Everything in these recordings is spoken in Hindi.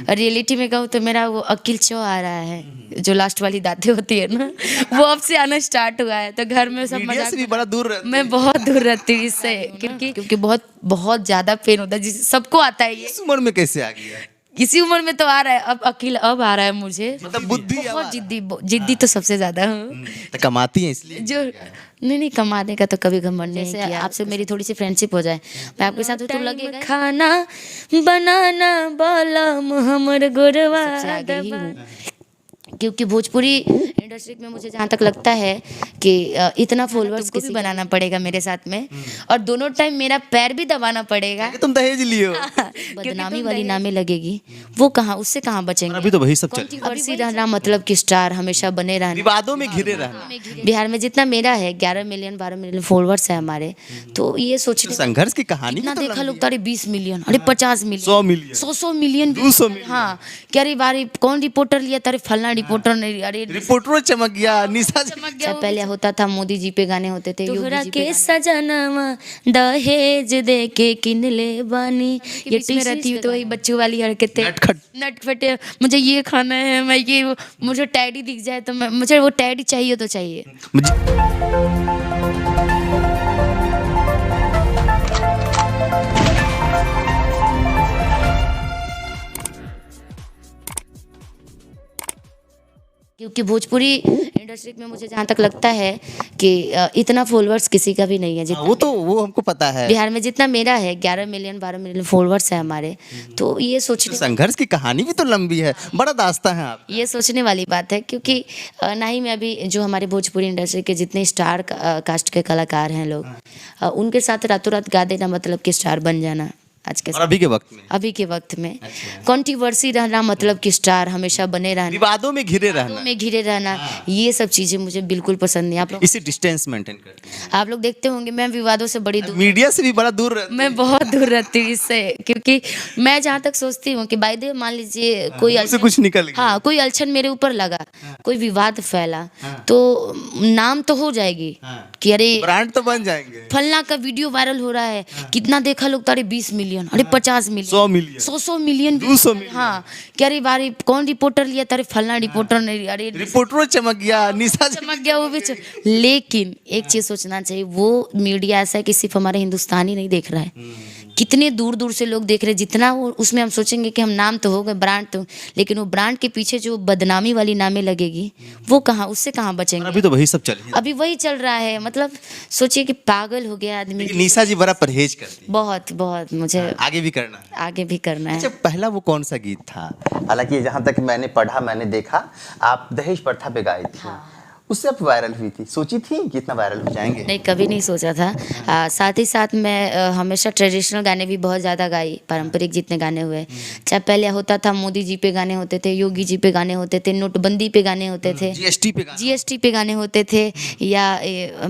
रियलिटी में कहूँ तो मेरा वो अकिल चौ आ रहा है, जो लास्ट वाली दांतें होती है ना, वो अब से आना स्टार्ट हुआ है। तो घर में सब मीडिया मजाक से भी बड़ा दूर रहते मैं बहुत दूर रहती हूँ इससे, क्योंकि बहुत बहुत ज्यादा पेन होता है, जिस सबको आता है ये। इस उम्र में कैसे आ गया? इसी उम्र में तो आ रहा है, अब अकिल अब आ रहा है मुझे। मतलब बुद्धि अब आ बहुत रहा जिद्दी, जिद्दी तो सबसे ज्यादा हूँ। तो कमाती है इसलिए। जो नहीं कमाने का तो कभी घमंड नहीं किया। आपसे मेरी थोड़ी सी फ्रेंडशिप हो जाए, मैं आपके साथ हूँ तो लगेगा। खाना बनाना बोला हमर गोरवा, सबसे आगे ही हूँ। क्योंकि भोजपुरी इंडस्ट्री में मुझे जहाँ तक लगता है कि इतना फॉलोअर्स को भी बनाना पड़ेगा मेरे साथ में, और दोनों टाइम मेरा पैर भी दबाना पड़ेगा। तुम दहेज लियो। बदनामी वाली नामें लगेगी, वो कहाँ, उससे कहाँ बचेंगे। अभी तो वही सब चल कंट्रोवर्सी रहना मतलब कि स्टार हमेशा बने रहना, विवादों में घिरे रहना। बिहार में जितना मेरा है 11 मिलियन 12 मिलियन फॉलोअर्स है हमारे, तो ये सोचने संघर्ष की कहानी कितना भी तो देखा लंबी लोग, तारे 20 मिलियन, अरे 50 मिलियन, 100 मिलियन, 100 मिलियन, 200 मिलियन। हाँ, क्या रे बारी कौन रिपोर्टर लिया, तारे फलना रिपोर्टर नहीं, अरे रिपोर्टरों चमक गया, निशा चमक गया। पहले होता था मोदी जी पे गाने होते थे, तोहरा के सजनवा दहेज दे के किन ले बानी, ये में रहती हूँ तो वही बच्चों वाली हरकतें, नटखट। नटखटे, मुझे ये खाना है, मैं ये, मुझे टैडी दिख जाए तो मैं, मुझे वो टैडी चाहिए तो चाहिए। क्योंकि भोजपुरी इंडस्ट्री में मुझे जहाँ तक लगता है कि इतना फॉलोअर्स किसी का भी नहीं है जितना, वो हमको पता है। बिहार में जितना मेरा है 11 मिलियन 12 मिलियन फॉलोअर्स है हमारे, तो ये सोचने संघर्ष की कहानी भी तो लंबी है, बड़ा दास्तां है आप। ये सोचने वाली बात है, क्योंकि ना ही मैं अभी जो हमारे भोजपुरी इंडस्ट्री के जितने स्टार कास्ट के कलाकार हैं लोग, उनके साथ रातों रात गा देना मतलब कि स्टार बन जाना आज के और अभी के वक्त में कंट्रोवर्सी रहना मतलब कि स्टार हमेशा बने रहना, विवादों में घिरे रहना, ये सब चीजें मुझे बिल्कुल पसंद नहीं। आप लोग इसी डिस्टेंस मेंटेन करते हैं। आप लोग देखते होंगे मैं विवादों से बड़ी दूर, मीडिया से भी बड़ा दूर रहते हैं। मैं बहुत दूर रहती हूँ इससे, क्योंकि मैं जहाँ तक सोचती हूँ कि बाय द वे मान लीजिए कोई मुंह से कुछ निकल गया। हाँ, कोई अलछन मेरे ऊपर लगा, कोई विवाद फैला, तो नाम तो हो जाएगी कि अरे ब्रांड तो बन जाएंगे। फलना का वीडियो वायरल हो रहा है, कितना देखा लोग, तारे 20 मिलियन, अरे 50 मिलियन, 100 मिलियन, 100 मिलियन, 200 मिलियन। हाँ, क्या रे बारी कौन रिपोर्टर लिया, तारे फलना रिपोर्टर नहीं, अरे रिपोर्टरों चमक गया, निशा चमक गया वो भी लेकिन एक चीज सोचना चाहिए, वो मीडिया ऐसा है कि सिर्फ हमारे हिंदुस्तान ही नहीं देख रहा है, कितने दूर दूर से लोग देख रहे हैं। जितना वो उसमें हम सोचेंगे कि हम नाम तो हो गए, ब्रांड तो, लेकिन वो ब्रांड के पीछे जो बदनामी वाली नामें लगेगी, वो कहाँ, उससे कहाँ बचेंगे। अभी तो वही सब चल अभी वही चल रहा है, मतलब सोचिए कि पागल हो गया आदमी। निशा जी बड़ा परहेज करती है। बहुत बहुत मुझे आगे भी करना है। आगे भी करना है। अच्छा, पहला वो कौन सा गीत था? हालांकि जहाँ तक मैंने पढ़ा, मैंने देखा, आप दहेज प्रथा पे गाई थी। उससे आप वायरल हुई थी, सोची थी कि इतना वायरल हो जाएंगे? नहीं, कभी नहीं सोचा था। साथ ही साथ मैं हमेशा ट्रेडिशनल गाने भी बहुत ज़्यादा गाई, पारंपरिक जितने गाने हुए, चाहे पहले होता था मोदी जी पे गाने होते थे, योगी जी पे गाने होते थे, नोटबंदी पे गाने होते थे, जीएसटी पे गाने होते थे, या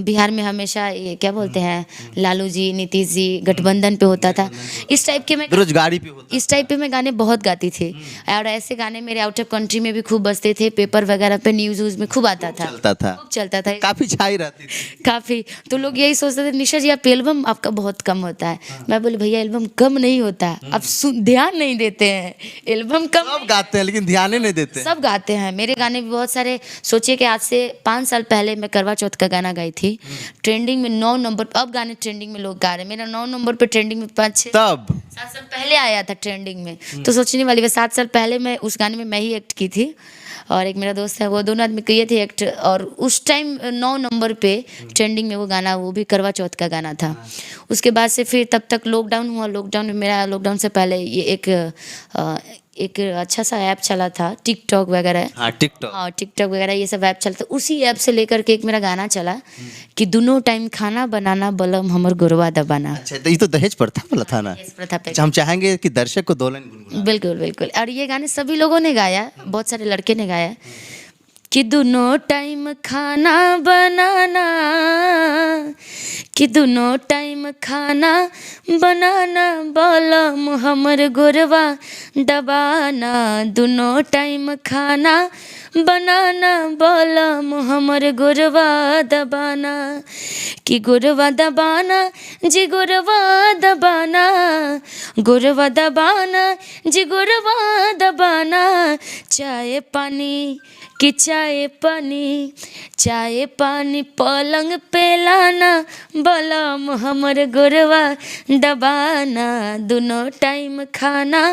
बिहार में हमेशा ये क्या बोलते हैं, लालू जी, नीतीश जी, गठबंधन पे होता था, इस टाइप के मैं बेरोजगारी पे होता, इस टाइप पे मैं गाने बहुत गाती थी। और ऐसे गाने मेरे आउट ऑफ कंट्री में भी खूब बजते थे, पेपर वगैरह पे, न्यूज़ में खूब आता था, खूब चलता था, काफी छाई रहती थी। काफी। तो लोग यही सोचते थे, निशा जी आप एल्बम आपका बहुत कम होता है। मैं बोली भैया एल्बम कम नहीं होता, आप ध्यान नहीं देते हैं, एल्बम कम सब गाते हैं लेकिन ध्यान ही नहीं देते। सब गाते हैं, मेरे गाने भी बहुत सारे। सोचिए कि आज से 5 साल पहले मैं करवा चौथ का गाना गाई थी, ट्रेंडिंग में 9 नंबर, अब गाने ट्रेंडिंग में लोग गा रहे हैं, मेरा 9 नंबर पे ट्रेंडिंग में 5-6 तब 7 साल पहले आया था ट्रेंडिंग में। तो सोचने वाली बात, 7 साल पहले मैं उस गाने में मैं ही एक्ट की थी, और एक मेरा दोस्त है, वो दोनों आदमी किए थे एक्ट, और उस टाइम 9 नंबर पे ट्रेंडिंग में वो गाना, वो भी करवा चौथ का गाना था। उसके बाद से फिर तब तक लॉकडाउन हुआ, लॉकडाउन में मेरा, लॉकडाउन से पहले ये एक अच्छा सा ऐप चला था, टिकटॉक वगैरह। हाँ, टिकटॉक वगैरह ये सब ऐप चलता, उसी ऐप से लेकर के एक मेरा गाना चला कि दोनों टाइम खाना बनाना बलम हमर गुरवा दबाना। अच्छा, तो ये तो दहेज प्रथा वाला था ना? दहेज प्रथा पे। अच्छा, हम चाहेंगे कि दर्शक को 2 लाइन गुनगुना। बिल्कुल बिल्कुल। और ये गाने सभी लोगों ने गाया, बहुत सारे लड़के ने गाया कि दोनों टाइम खाना बनाना, कि दोनों टाइम खाना बनाना बलम हमर गोरवा दबाना, दोनों टाइम खाना बनाना बलम हमर गोरवा दबाना, कि गोरवा दबाना जी गोरवा दबाना, गोरवा दबाना जी गोरवा दबाना। चाय पानी कि चाय पानी पलंग पे लाना बलम हमर गोरवा दबाना दोनों टाइम खाना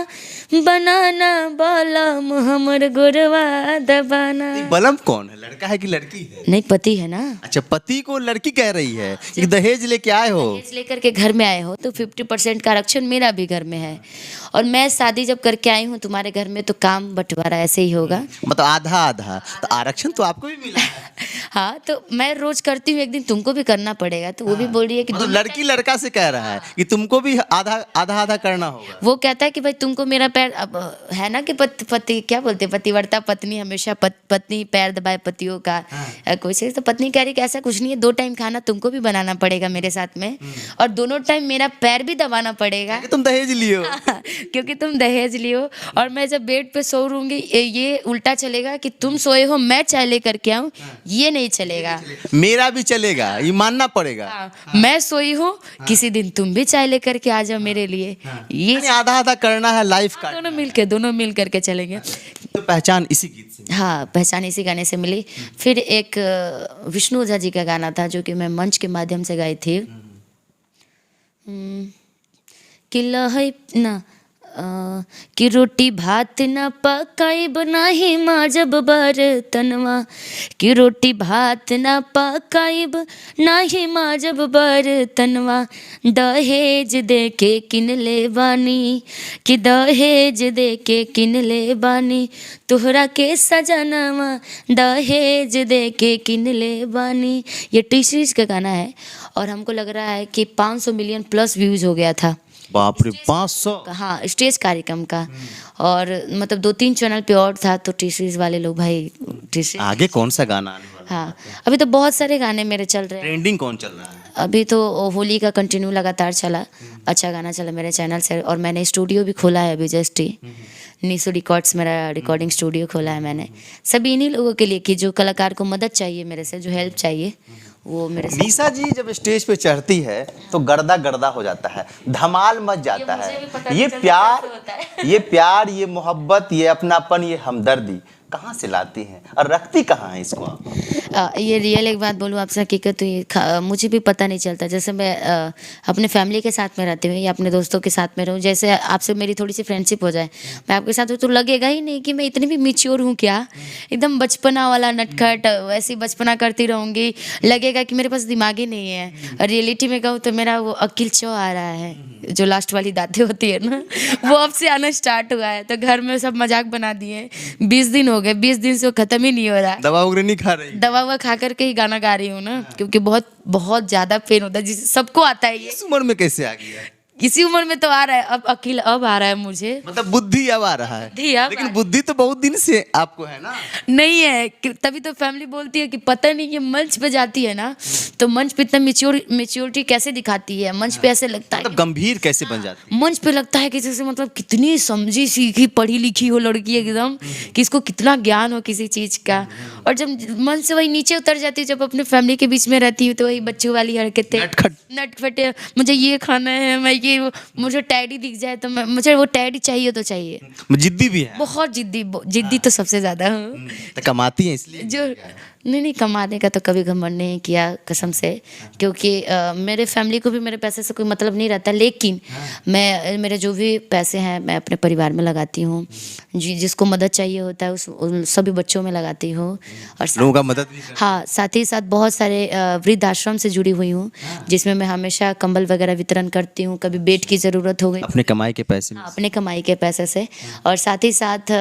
बनाना बलम हमर गोरवा दबाना। ये बलम कौन है, लड़का है कि लड़की है? नहीं, पति है ना। अच्छा, पति को लड़की कह रही है कि दहेज लेके आए हो? दहेज लेकर के घर में आए हो तो 50% का आरक्षण मेरा भी घर में है, और मैं शादी जब करके आई हूँ तुम्हारे घर में तो काम बंटवारा ऐसे ही होगा। मतलब आधा आधा, तो आरक्षण तो आपको भी मिला है। हाँ, तो मैं रोज करती हूँ, एक दिन तुमको भी करना पड़ेगा। तो वो भी बोल रही है कि मतलब लड़की लड़का से कह रहा है कि तुमको भी आधा आधा आधा करना होगा। वो कहता है कि भाई तुमको मेरा पैर, अब है ना कि पति क्या बोलते हैं, पतिव्रता पत्नी हमेशा पत्नी पैर दबाए पतियों का। कोई से तो पत्नी कह रही कि ऐसा कुछ नहीं है, 2 टाइम खाना तुमको भी बनाना पड़ेगा मेरे साथ में, और दोनों टाइम मेरा पैर भी दबाना पड़ेगा कि तुम दहेज लियो। क्योंकि तुम दहेज लियो। और मैं जब बेड पे सो रहूंगी ये उल्टा चलेगा कि तुम सोए हो मैं चाय लेकर के आऊं, ये नहीं चलेगा। मेरा भी चलेगा, ये मानना पड़ेगा। मैं सोई हूँ, किसी दिन तुम भी चाय लेकर के आ जाओ मेरे लिए। ये यानी आधा आधा करना है लाइफ का। दोनों मिल करके चलेंगे। तो पहचान इसी गीत से। हाँ, पहचान इसी गाने से मिली। फिर एक विष्णु ओझा जी का गाना था जो कि मैं मंच के माध्यम से गाई थी। कि लहै ना कि रोटी भात न पकाइब नाही माजब बर्तनवा, कि रोटी भात न पकाइब नाही माजब बर्तनवा, दहेज दे के किन ले बानी, कि दहेज दे के किन ले बानी, तोहरा के सजनवा दहेज दे के किन ले बानी। ये टी सीरीज का गाना है और हमको लग रहा है कि 500 मिलियन प्लस व्यूज हो गया था। बाप रे, 500। हाँ, स्टेज कार्यक्रम का। और मतलब 2-3 चैनल पे और था, तो टी सीरीज वाले लोग भाई टी सीरीज। आगे कौन सा गाना आने वाला है? हाँ, अभी तो बहुत सारे गाने मेरे चल रहे हैं। ट्रेंडिंग कौन चल रहा है? अभी तो होली का कंटिन्यू लगातार चला, अच्छा गाना चला मेरे चैनल से। और मैंने स्टूडियो भी खोला है अभी जस्ट ही, नीसू रिकॉर्ड्स मेरा रिकॉर्डिंग स्टूडियो खोला है मैंने। सभी इन्हीं लोगों के लिए कि जो कलाकार को मदद चाहिए मेरे से, जो हेल्प चाहिए वो मेरे से। निशा जी जब स्टेज पे चढ़ती है तो गर्दा गर्दा हो जाता है, धमाल मच जाता मुझे है। भी पता ये नहीं चलता प्यार, कैसे होता है। ये प्यार, ये मोहब्बत, ये अपनापन, ये हमदर्दी कहाँ से लाती हैं और रखती कहाँ है इसको आप? ये रियल एक बात बोलूँ आपसे, हकीकत तो ये मुझे भी पता नहीं चलता। जैसे मैं अपने फैमिली के साथ में रहती हूँ या अपने दोस्तों के साथ में रहूँ, जैसे आपसे मेरी थोड़ी सी फ्रेंडशिप हो जाए, मैं आपके साथ हूँ तो लगेगा ही नहीं कि मैं इतनी भी मिच्योर हूँ क्या। एकदम बचपना वाला नटखट वैसी बचपना करती रहूँगी, लगेगा कि मेरे पास दिमाग ही नहीं है। और रियलिटी में कहूँ तो मेरा वो अकिल चौ आ रहा है, जो लास्ट वाली दांतें होती है ना, वो अब से आना स्टार्ट हुआ है। तो घर में सब मजाक बना दिए। 20 दिन हो गए, 20 दिन से वो खत्म ही नहीं हो रहा है। दवा वगैरह नहीं खा रही? दवा ववा खा करके ही गाना गा रही हूँ ना, क्योंकि बहुत बहुत ज्यादा पेन होता है, जिस सबको आता है ये। इस उम्र में कैसे आ गया है? इसी उम्र में तो आ रहा है, अब अकेला अब आ रहा है मुझे। मतलब बुद्धि अब आ रहा है। बुद्धि अब लेकिन बुद्धि तो बहुत दिन से आपको है ना। नहीं है तभी तो फैमिली बोलती है कि पता नहीं कि मंच पे जाती है ना, तो मंच पे इतना मेच्योरिटी कैसे दिखाती है। मंच पे ऐसे लगता है मतलब गंभीर कैसे बन जाती है? मंच पे लगता है कि जैसे मतलब कितनी समझी सीखी पढ़ी लिखी हो लड़की एकदम, कि इसको कितना ज्ञान हो किसी चीज़ का। और जब मन से वही नीचे उतर जाती है, जब अपने फैमिली के बीच में रहती हूँ, तो वही बच्चों वाली हरकतें, नटखटे, मुझे ये खाना है, मैं ये, मुझे टैडी दिख जाए तो मुझे वो टैडी चाहिए तो चाहिए। जिद्दी भी है? बहुत जिद्दी तो सबसे ज़्यादा हूँ। तो कमाती है इसलिए? जो नहीं, कमाने का तो कभी घमंड नहीं किया कसम से, क्योंकि मेरे फैमिली को भी मेरे पैसे से कोई मतलब नहीं रहता। लेकिन मैं मेरे जो भी पैसे हैं मैं अपने परिवार में लगाती हूँ, जिसको मदद चाहिए होता है उन सभी बच्चों में लगाती हूँ। और लोगों का मदद भी हाँ, साथ ही साथ बहुत सारे वृद्ध आश्रम से जुड़ी हुई हूँ, जिसमें मैं हमेशा कंबल वगैरह वितरण करती हूँ। कभी बेड की ज़रूरत हो गई अपने कमाई के पैसे में? अपने कमाई के पैसे से। और साथ ही साथ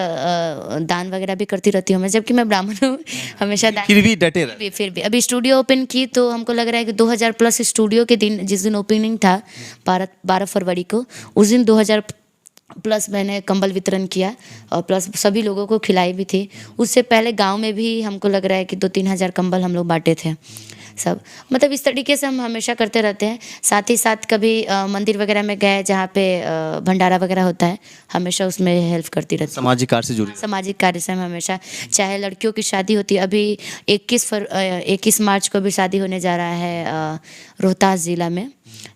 दान वगैरह भी करती रहती हूँ मैं, जबकि मैं ब्राह्मण हूँ, हमेशा दान। फिर भी डटे रहे? फिर भी अभी स्टूडियो ओपन की तो हमको लग रहा है कि 2000 प्लस स्टूडियो के दिन, जिस दिन ओपनिंग था 12 फरवरी को, उस दिन 2000 प्लस मैंने कंबल वितरण किया और प्लस सभी लोगों को खिलाई भी थी। उससे पहले गांव में भी हमको लग रहा है कि 2-3 हज़ार कंबल हम लोग बांटे थे। सब मतलब इस तरीके से हम हमेशा करते रहते हैं। साथ ही साथ कभी मंदिर वगैरह में गए जहाँ पे भंडारा वगैरह होता है, हमेशा उसमें हेल्प करती रहती हूँ। सामाजिक कार्य से जुड़ी हैं। सामाजिक कार्य से हम हमेशा, चाहे लड़कियों की शादी होती है, अभी 21 मार्च को भी शादी होने जा रहा है रोहतास ज़िला में,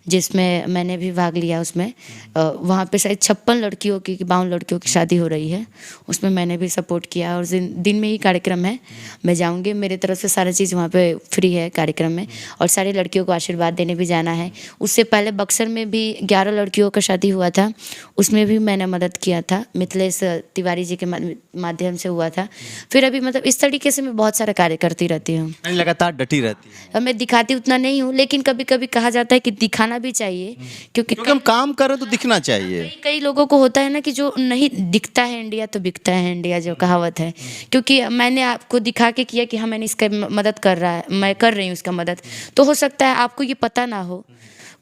जिसमें मैंने भी भाग लिया उसमें। वहाँ पे शायद 56 लड़कियों की 52 लड़कियों की शादी हो रही है, उसमें मैंने भी सपोर्ट किया। और दिन में ही कार्यक्रम है, मैं जाऊँगी, मेरे तरफ से सारी चीज़ वहाँ पे फ्री है कार्यक्रम में। और सारी लड़कियों को आशीर्वाद देने भी जाना है। उससे पहले बक्सर में भी 11 लड़कियों का शादी हुआ था, उसमें भी मैंने मदद किया था, मिथिलेश तिवारी जी के माध्यम से हुआ था। फिर अभी मतलब इस तरीके से मैं बहुत सारा कार्य करती रहती हूँ। यानी लगातार डटी रहती है। अब मैं दिखाती उतना नहीं हूँ, लेकिन कभी कभी कहा जाता है कि दिखाना भी चाहिए, क्योंकि क्योंकि हम काम कर रहे हैं तो दिखना चाहिए। कई लोगों को होता है ना कि जो नहीं दिखता है इंडिया तो बिकता है इंडिया, जो कहावत है। क्योंकि मैंने आपको दिखा के किया कि हाँ मैंने इसका मदद कर रहा है, मैं कर रही हूँ इसका मदद, तो हो सकता है आपको ये पता ना हो।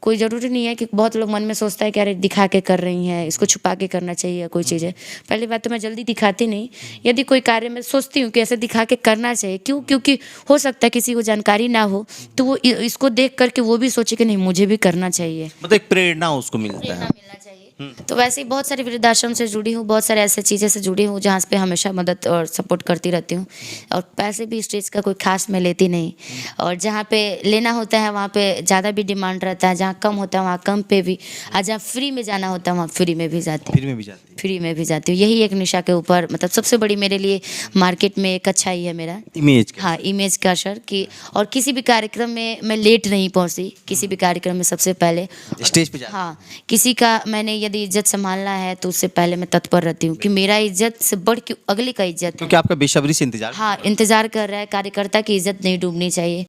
कोई ज़रूरी नहीं है कि बहुत लोग मन में सोचता है कि अरे दिखा के कर रही हैं, इसको छुपा के करना चाहिए कोई चीज़ें। पहली बात तो मैं जल्दी दिखाती नहीं, यदि कोई कार्य मैं सोचती हूँ कि ऐसे दिखा के करना चाहिए, क्यों? क्योंकि हो सकता है किसी को जानकारी ना हो तो वो इसको देख करके वो भी सोचे कि नहीं मुझे भी करना चाहिए, मतलब एक प्रेरणा उसको मिलता प्रेरणा है। मिलना चाहिए। तो वैसे ही बहुत सारे वृद्धाश्रम से जुड़ी हूँ, बहुत सारे ऐसे चीज़ें से जुड़ी हूँ जहाँ पे हमेशा मदद और सपोर्ट करती रहती हूँ। और पैसे भी स्टेज का कोई खास मैं लेती नहीं, और जहाँ पे लेना होता है वहाँ पे ज़्यादा भी डिमांड रहता है, जहाँ कम होता है वहाँ कम पे भी, और जहाँ फ्री में जाना होता है वहाँ फ्री में भी जाती हूँ। फिर में भी जाती है। फ्री में भी जाती हूँ। यही एक निशा के ऊपर मतलब सबसे बड़ी मेरे लिए मार्केट में एक अच्छाई है मेरा। इमेज का। हाँ, इमेज का असर कि, और किसी भी कार्यक्रम में मैं लेट नहीं पहुँचती, किसी भी कार्यक्रम में सबसे पहले स्टेज पे जाती है। हाँ, किसी का मैंने यदि इज्जत संभालना है तो उससे पहले मैं तत्पर रहती हूँ कि मेरा इज्जत से बढ़ के अगले का इज्जत। क्योंकि आपका बेसब्री से इंतजार। हाँ, इंतजार कर रहा है, कार्यकर्ता की इज्जत नहीं डूबनी चाहिए।